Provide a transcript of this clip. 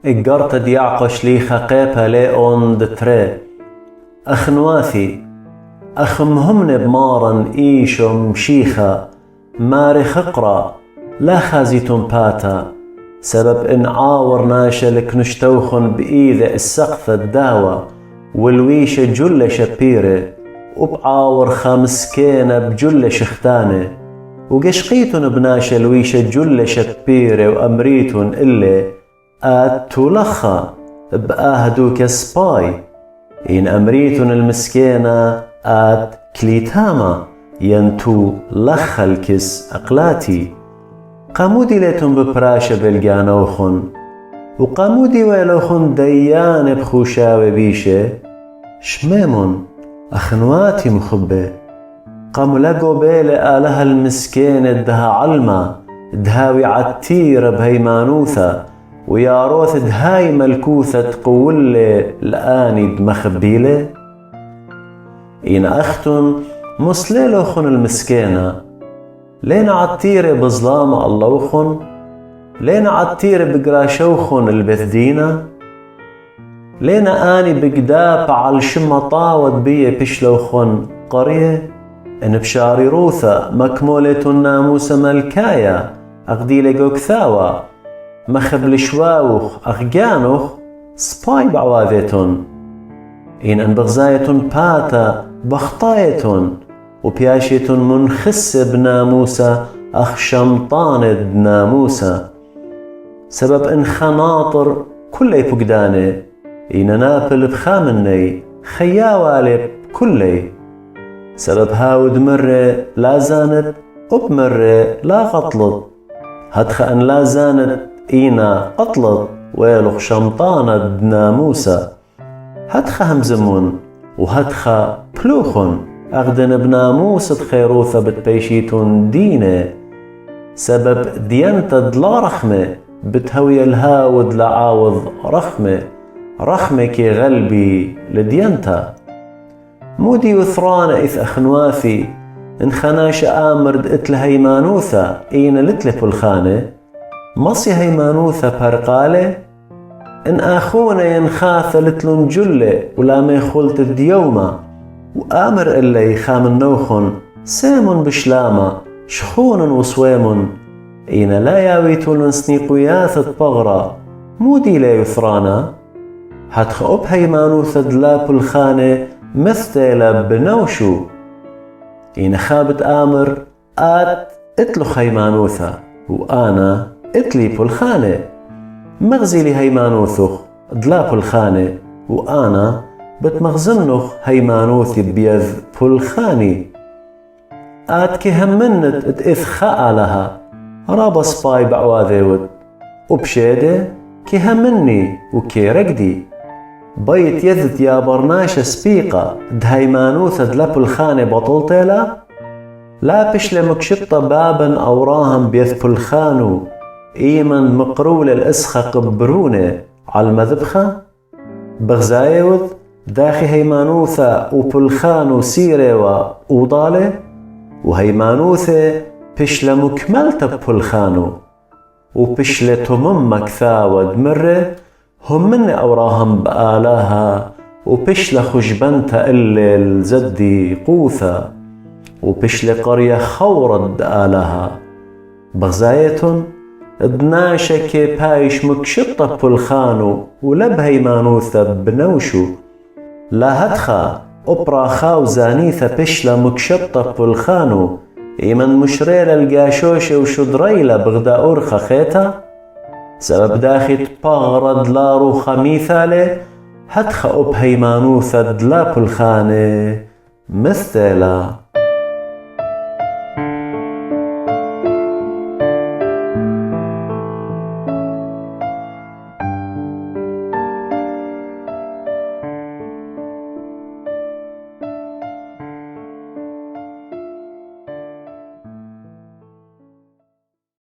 إجرت ديعقش لي خقيبة ليون دتري أخنواثي أخمهمن بمارن إيشم شيخة ماري خقرة لا خازيتم باتا سبب إن عاور ناشلك نشتوخن بإيذا السقف الداوة والويشة جل شبيرة وبعاور خامسكينة بجل شختانة وقشقيتن بناشا الويشة جل شبيرة وأمريتن إلي تولخا بآهدوك سباي إن أمريتن المسكينة كليتاما ينتو لخلكس أقلاتي قامودي ليتن ببراشة بالجانوخن وقامودي ويلوخن ديان بخوشاوي بيشة شميمن أخنواتي مخبة قاموا لقوا بيلي آلها المسكين دها علمة دهاوي عتيرة بهيمانوثة ويا روث دهاي ملكوثة تقولي الآني بمخبيلة إن أختن مسليلوخن المسكينة لين عتيرة بظلام اللوخن لين عتيرة بقراشوخن البثدينة لين آني بقداب على شمة طاوت بيه بشلوخن قرية إن بشاري روثة مكمولة الناموس ملكايا أغديلة قوكثاوة مخبل شواوخ أغجانوخ سباي بعواذيتن إن بغزايتن باتا بخطايتن وبياشيتن منخس بناموسة أخ شمطان ناموسة سبب إن خناطر كلي فقداني إن نابل بخامني خياوالي كلي سبب هاود مرة لا زانت وبمرة لا قطلت هدخ أن لا زانت إينا قطلت ويلخ شمطانة ناموسة هدخ همزمون وهدخ بلوخن أغدن بناموسة خيروثة بتبيشيتون دينة سبب ديانتا دلا رخمة بتهوي الهاود لعاوض رخمة كي غلبي لديانتا مودي وثران إث أخنواثي إن خناش آمرد إتل هيمانوثة إين لتلف الخانة مصي هيمانوثة برقالة إن آخونا ينخاث لتلن جلة ولا ما يخلت الديومة وآمر إلي خام النوخن سيمن بشلامة شخون وصويمن إين لا ياويتون سنيقوياث بغرة مودي لا يثرانا هتخأب هيمانوثة دلاب الخانة مثل بنوشو إن خابت آمر اتلخ هيمانوثة وأنا اتلي بالخانة مغزي لي هيمانوثخ دلاب الخانة وأنا بتمغزنخ هيمانوثي بيذ بالخاني كهمنت اتإثخاء لها رابا سباي بعواذيوت وبشيدة كهمني وكي رقدي بيت يذت يا برناش سبيقة دهيمانوثة دلاب الخانة بطلتلا لا بشل مكشطة بابا أوراهم بيذ الخانو إيمن مقرول الأسخة قبرونة على المذبخة بغزايوذ داخي هيمانوثة وبالخانو سيرة وضالة وهيمانوثة بشل مكملة بالخانو وبشل تمم مكثاوة دمرة هم من أوراهم بآلاها وبشل خجبنتا إلي الزدي قوثة وبشل قرية خورد آلها بغزايتن دناشة كي بايش مكشطة بالخانو ولب هيمانوثة بنوشو لا هدخا أبرا خاو زانيثة بشلة مكشطة بالخانو إيمن مشريل القاشوشة وشدريلة بغدا أورخة خيتا سبب داخي تبغرد لارو خميثالة هدخا أب هيمانوثة دلاب الخانة مثلا